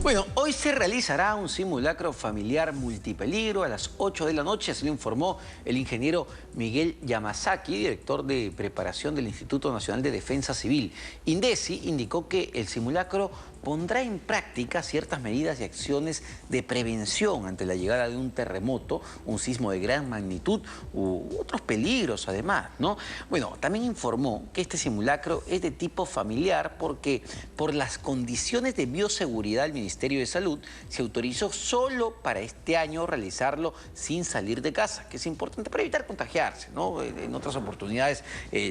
Bueno, hoy se realizará un simulacro familiar multipeligro a las 8 de la noche, así lo informó el ingeniero Miguel Yamasaki, director de preparación del Instituto Nacional de Defensa Civil. INDECI indicó que el simulacro pondrá en práctica ciertas medidas y acciones de prevención ante la llegada de un terremoto, un sismo de gran magnitud u otros peligros además, ¿no? Bueno, también informó que este simulacro es de tipo familiar porque por las condiciones de bioseguridad del Ministerio de Salud se autorizó solo para este año realizarlo sin salir de casa, que es importante para evitar contagiarse, ¿no? En otras oportunidades,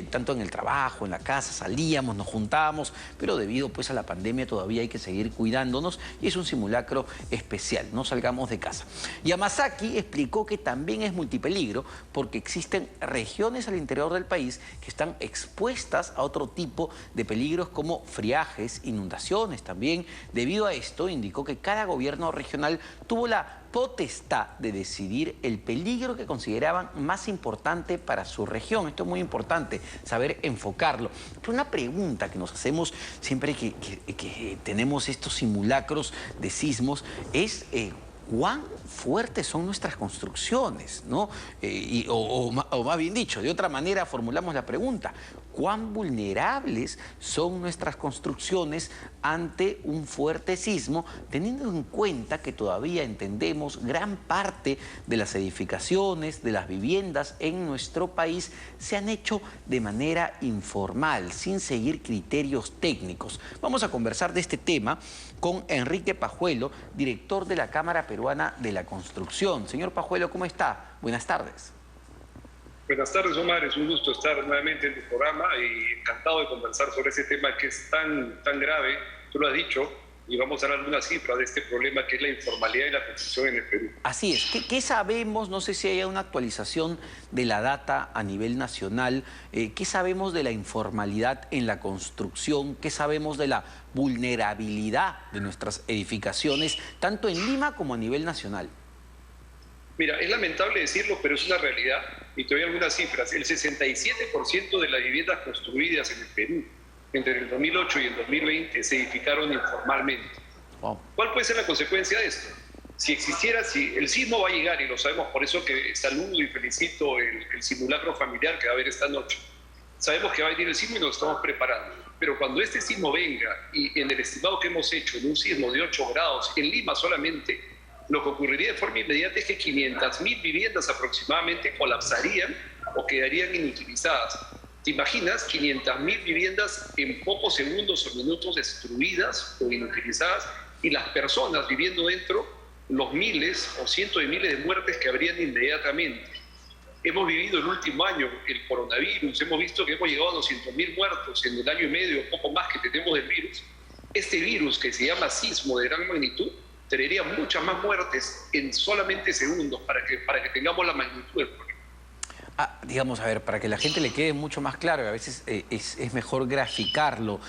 tanto en el trabajo, en la casa, salíamos, nos juntábamos, pero debido pues a la pandemia todavía hay que seguir cuidándonos y es un simulacro especial, no salgamos de casa. Yamasaki explicó que también es multipeligro porque existen regiones al interior del país que están expuestas a otro tipo de peligros como friajes, inundaciones también. Debido a esto, indicó que cada gobierno regional tuvo la potestad de decidir el peligro que consideraban más importante para su región. Esto es muy importante, saber enfocarlo. Pero una pregunta que nos hacemos siempre que tenemos estos simulacros de sismos es cuán fuertes son nuestras construcciones, ¿no? O más bien dicho, de otra manera formulamos la pregunta, ¿cuán vulnerables son nuestras construcciones ante un fuerte sismo, teniendo en cuenta que todavía entendemos gran parte de las edificaciones, de las viviendas en nuestro país se han hecho de manera informal, sin seguir criterios técnicos? Vamos a conversar de este tema con Enrique Pajuelo, director de la Cámara Peruana de la Construcción. Señor Pajuelo, ¿cómo está? Buenas tardes. Buenas tardes, Omar. Es un gusto estar nuevamente en tu programa y encantado de conversar sobre ese tema que es tan grave. Tú lo has dicho, y vamos a dar algunas cifras de este problema que es la informalidad y la construcción en el Perú. Así es. ¿Qué sabemos? No sé si hay una actualización de la data a nivel nacional. ¿Qué sabemos de la informalidad en la construcción? ¿Qué sabemos de la vulnerabilidad de nuestras edificaciones, tanto en Lima como a nivel nacional? Mira, es lamentable decirlo, pero es una realidad. Y te doy algunas cifras. El 67% de las viviendas construidas en el Perú entre el 2008 y el 2020 se edificaron informalmente. Wow. ¿Cuál puede ser la consecuencia de esto? Si el sismo va a llegar, y lo sabemos, por eso que saludo y felicito el simulacro familiar que va a haber esta noche. Sabemos que va a venir el sismo y nos estamos preparando. Pero cuando este sismo venga, y en el estimado que hemos hecho, en un sismo de 8 grados, en Lima solamente, lo que ocurriría de forma inmediata es que 500.000 viviendas aproximadamente colapsarían o quedarían inutilizadas. ¿Te imaginas 500.000 viviendas en pocos segundos o minutos destruidas o inutilizadas y las personas viviendo dentro, los miles o cientos de miles de muertes que habrían inmediatamente? Hemos vivido el último año el coronavirus, hemos visto que hemos llegado a 200.000 muertos en el año y medio, poco más que tenemos del virus. Este virus que se llama sismo de gran magnitud traería muchas más muertes en solamente segundos para que tengamos la magnitud del problema. Digamos, a ver, para que la gente le quede mucho más claro, a veces es mejor graficarlo.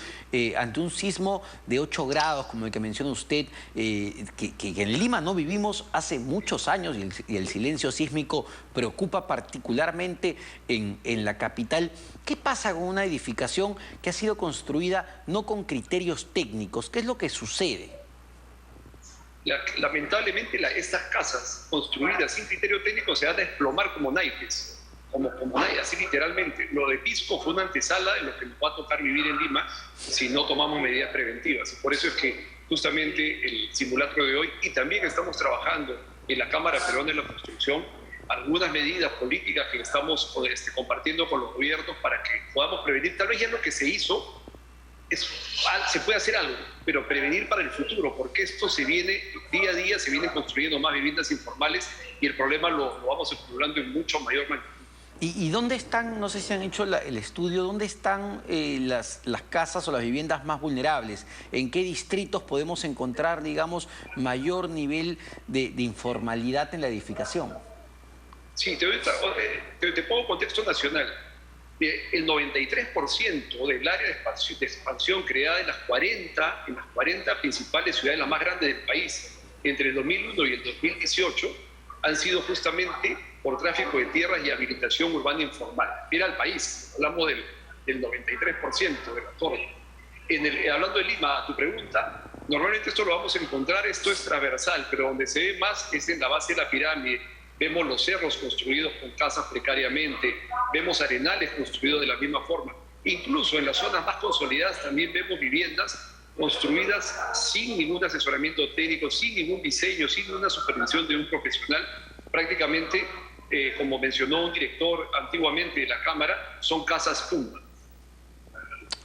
Ante un sismo de 8 grados, como el que menciona usted, que en Lima no vivimos hace muchos años y el silencio sísmico preocupa particularmente en la capital, ¿qué pasa con una edificación que ha sido construida no con criterios técnicos? ¿Qué es lo que sucede? Lamentablemente estas casas construidas sin criterio técnico se van a desplomar como naipes. Como así literalmente. Lo de Pisco fue una antesala de lo que nos va a tocar vivir en Lima si no tomamos medidas preventivas. Y por eso es que justamente el simulacro de hoy, y también estamos trabajando en la Cámara Peruana de la Construcción, algunas medidas políticas que estamos compartiendo con los gobiernos para que podamos prevenir. Tal vez ya lo que se hizo, se puede hacer algo, pero prevenir para el futuro, porque esto se viene, día a día se vienen construyendo más viviendas informales y el problema lo vamos acumulando en mucho mayor magnitud. ¿Y dónde están, no sé si han hecho el estudio, dónde están las casas o las viviendas más vulnerables? ¿En qué distritos podemos encontrar, digamos, mayor nivel de informalidad en la edificación? Sí, te pongo contexto nacional. El 93% del área de expansión creada en las 40 principales ciudades, las más grandes del país, entre el 2001 y el 2018, han sido justamente por tráfico de tierras y habilitación urbana informal. Mira el país, hablamos del 93% de la torre. Hablando de Lima, a tu pregunta, Normalmente esto lo vamos a encontrar, esto es transversal, pero donde se ve más es en la base de la pirámide. Vemos los cerros construidos con casas precariamente, vemos arenales construidos de la misma forma. Incluso en las zonas más consolidadas también vemos viviendas construidas sin ningún asesoramiento técnico, sin ningún diseño, sin ninguna supervisión de un profesional. Prácticamente, como mencionó un director antiguamente de la Cámara, son casas pumba.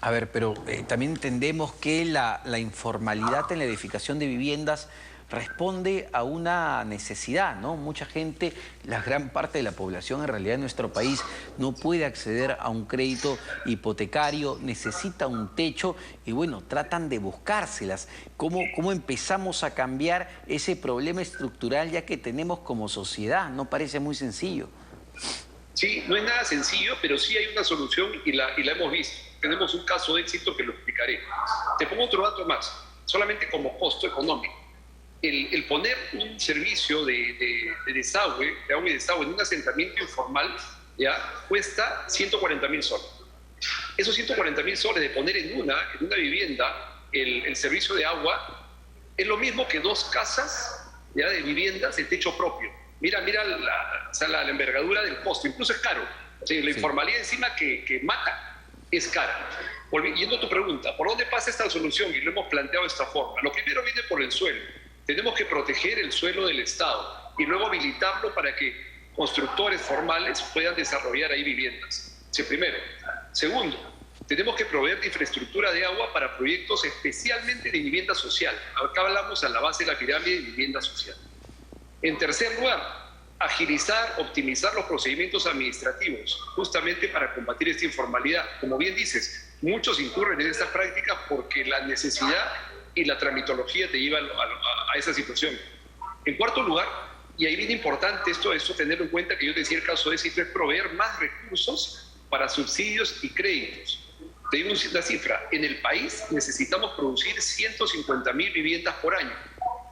A ver, pero también entendemos que la informalidad en la edificación de viviendas responde a una necesidad, ¿no? Mucha gente, la gran parte de la población en realidad en nuestro país no puede acceder a un crédito hipotecario, necesita un techo y bueno, tratan de buscárselas. ¿Cómo empezamos a cambiar ese problema estructural ya que tenemos como sociedad? No parece muy sencillo. Sí, no es nada sencillo, pero sí hay una solución y la hemos visto. Tenemos un caso de éxito que lo explicaré. Te pongo otro dato más, solamente como costo económico. El poner un servicio de desagüe, de agua y desagüe en un asentamiento informal, ya cuesta 140.000 soles. Esos 140.000 soles de poner en una vivienda el servicio de agua es lo mismo que 2 casas ya de viviendas de techo propio. Mira la envergadura del costo, incluso es caro. O sea, la informalidad encima que mata es cara. Yendo a tu pregunta, ¿por dónde pasa esta solución? Y lo hemos planteado de esta forma. Lo primero viene por el suelo. Tenemos que proteger el suelo del Estado y luego habilitarlo para que constructores formales puedan desarrollar ahí viviendas. Eso primero. Segundo, tenemos que proveer de infraestructura de agua para proyectos especialmente de vivienda social. Acá hablamos a la base de la pirámide de vivienda social. En tercer lugar, agilizar, optimizar los procedimientos administrativos, justamente para combatir esta informalidad. Como bien dices, muchos incurren en estas prácticas porque la necesidad y la tramitología te lleva a esa situación. En cuarto lugar, y ahí viene importante esto tenerlo en cuenta, que yo decía el caso de éxito, es proveer más recursos para subsidios y créditos. Te digo una cifra, en el país necesitamos producir 150.000 viviendas por año,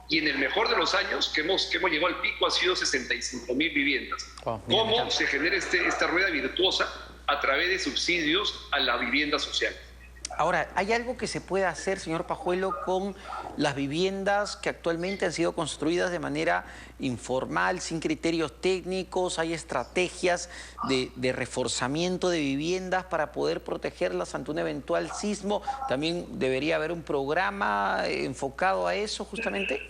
y en el mejor de los años que hemos llegado al pico ha sido 65.000 viviendas. ¿Cómo se genera esta rueda virtuosa? A través de subsidios a la vivienda social. Ahora, ¿hay algo que se pueda hacer, señor Pajuelo, con las viviendas que actualmente han sido construidas de manera informal, sin criterios técnicos? ¿Hay estrategias de reforzamiento de viviendas para poder protegerlas ante un eventual sismo? ¿También debería haber un programa enfocado a eso justamente?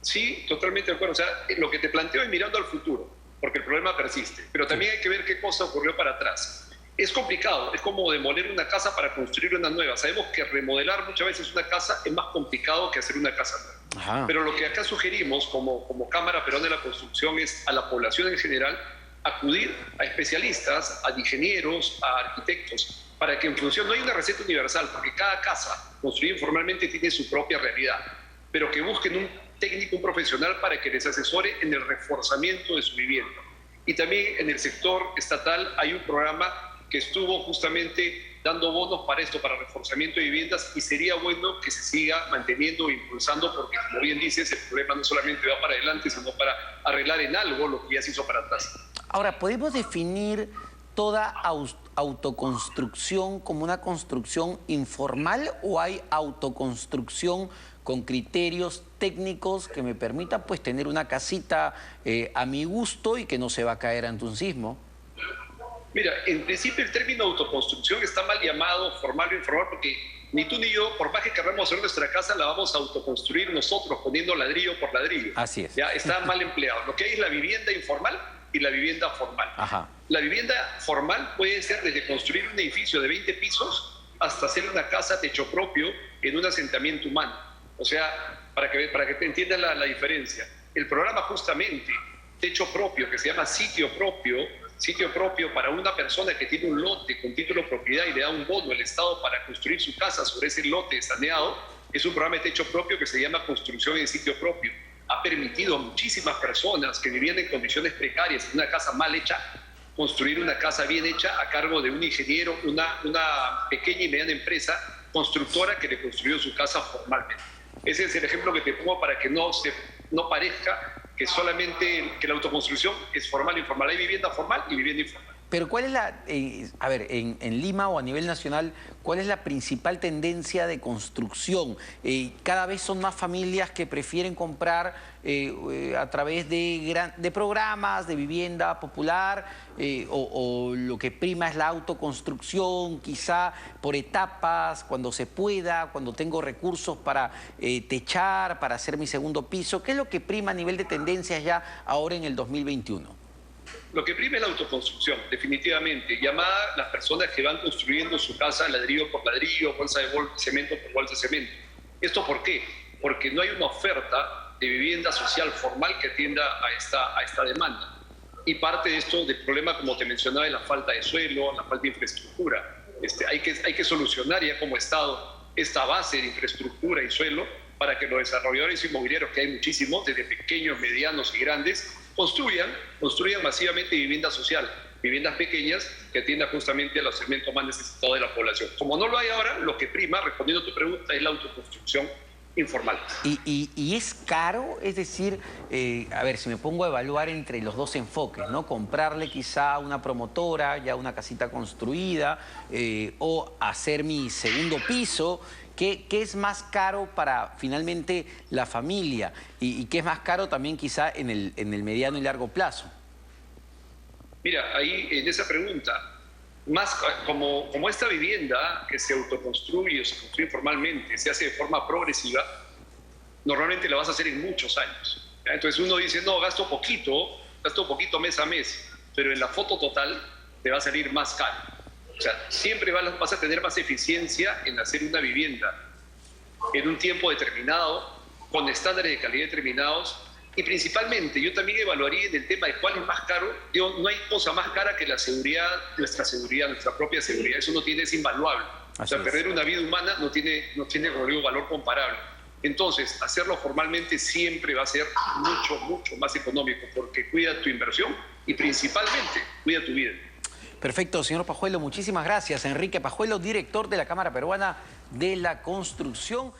Sí, totalmente de acuerdo. O sea, lo que te planteo es mirando al futuro, porque el problema persiste. Pero también hay que ver qué cosa ocurrió para atrás. Es complicado, es como demoler una casa para construir una nueva. Sabemos que remodelar muchas veces una casa es más complicado que hacer una casa nueva. Ajá. Pero lo que acá sugerimos como Cámara Peruana de la Construcción es a la población en general acudir a especialistas, a ingenieros, a arquitectos, para que en función, no hay una receta universal, porque cada casa construida informalmente tiene su propia realidad, pero que busquen un técnico, un profesional para que les asesore en el reforzamiento de su vivienda. Y también en el sector estatal hay un programa que estuvo justamente dando bonos para esto, para reforzamiento de viviendas, y sería bueno que se siga manteniendo e impulsando, porque como bien dices, el problema no solamente va para adelante, sino para arreglar en algo lo que ya se hizo para atrás. Ahora, ¿podemos definir toda autoconstrucción como una construcción informal o hay autoconstrucción con criterios técnicos que me permitan pues tener una casita a mi gusto y que no se va a caer ante un sismo? Mira, en principio el término autoconstrucción está mal llamado, formal o informal, porque ni tú ni yo, por más que queramos hacer nuestra casa, la vamos a autoconstruir nosotros, poniendo ladrillo por ladrillo. Así es. Ya está mal empleado. Lo que hay es la vivienda informal y la vivienda formal. Ajá. La vivienda formal puede ser desde construir un edificio de 20 pisos hasta hacer una casa techo propio en un asentamiento humano. O sea, para que te entiendan la diferencia. El programa justamente, techo propio, que se llama sitio propio para una persona que tiene un lote con título de propiedad y le da un bono al Estado para construir su casa sobre ese lote saneado, es un programa de techo propio que se llama construcción en sitio propio. Ha permitido a muchísimas personas que vivían en condiciones precarias, en una casa mal hecha, construir una casa bien hecha a cargo de un ingeniero, una pequeña y mediana empresa constructora que le construyó su casa formalmente. Ese es el ejemplo que te pongo para que no parezca que solamente que la autoconstrucción es formal e informal. Hay vivienda formal y vivienda informal. Pero ¿cuál es la, a ver, en Lima o a nivel nacional, cuál es la principal tendencia de construcción? Cada vez son más familias que prefieren comprar a través de programas de vivienda popular o lo que prima es la autoconstrucción, quizá por etapas, cuando se pueda, cuando tengo recursos para techar, para hacer mi segundo piso. ¿Qué es lo que prima a nivel de tendencias ya ahora en el 2021? Lo que prima es la autoconstrucción, definitivamente. Llamada las personas que van construyendo su casa ladrillo por ladrillo, bolsa de cemento por bolsa de cemento. ¿Esto por qué? Porque no hay una oferta de vivienda social formal que atienda a esta demanda. Y parte de esto del problema, como te mencionaba, es la falta de suelo, la falta de infraestructura. Hay que solucionar ya como Estado esta base de infraestructura y suelo para que los desarrolladores inmobiliarios, que hay muchísimos, desde pequeños, medianos y grandes, construyan masivamente vivienda social, viviendas pequeñas que atiendan justamente a los segmentos más necesitados de la población. Como no lo hay ahora, lo que prima, respondiendo a tu pregunta, es la autoconstrucción informal. ¿Y es caro? Es decir, a ver, si me pongo a evaluar entre los dos enfoques, ¿no? Comprarle quizá a una promotora, ya una casita construida, o hacer mi segundo piso. ¿Qué es más caro para finalmente la familia? ¿Y qué es más caro también quizá en el mediano y largo plazo? Mira, ahí en esa pregunta, más como esta vivienda que se autoconstruye o se construye formalmente, se hace de forma progresiva, normalmente la vas a hacer en muchos años. ¿Ya? Entonces uno dice, no, gasto poquito mes a mes, pero en la foto total te va a salir más caro. O sea, siempre vas a tener más eficiencia en hacer una vivienda en un tiempo determinado, con estándares de calidad determinados, y principalmente yo también evaluaría en el tema de cuál es más caro. No hay cosa más cara que la seguridad, nuestra propia seguridad. Eso es invaluable. O sea, perder una vida humana no tiene valor comparable. Entonces, hacerlo formalmente siempre va a ser mucho más económico, porque cuida tu inversión y principalmente cuida tu vida. Perfecto, señor Pajuelo, muchísimas gracias. Enrique Pajuelo, director de la Cámara Peruana de la Construcción.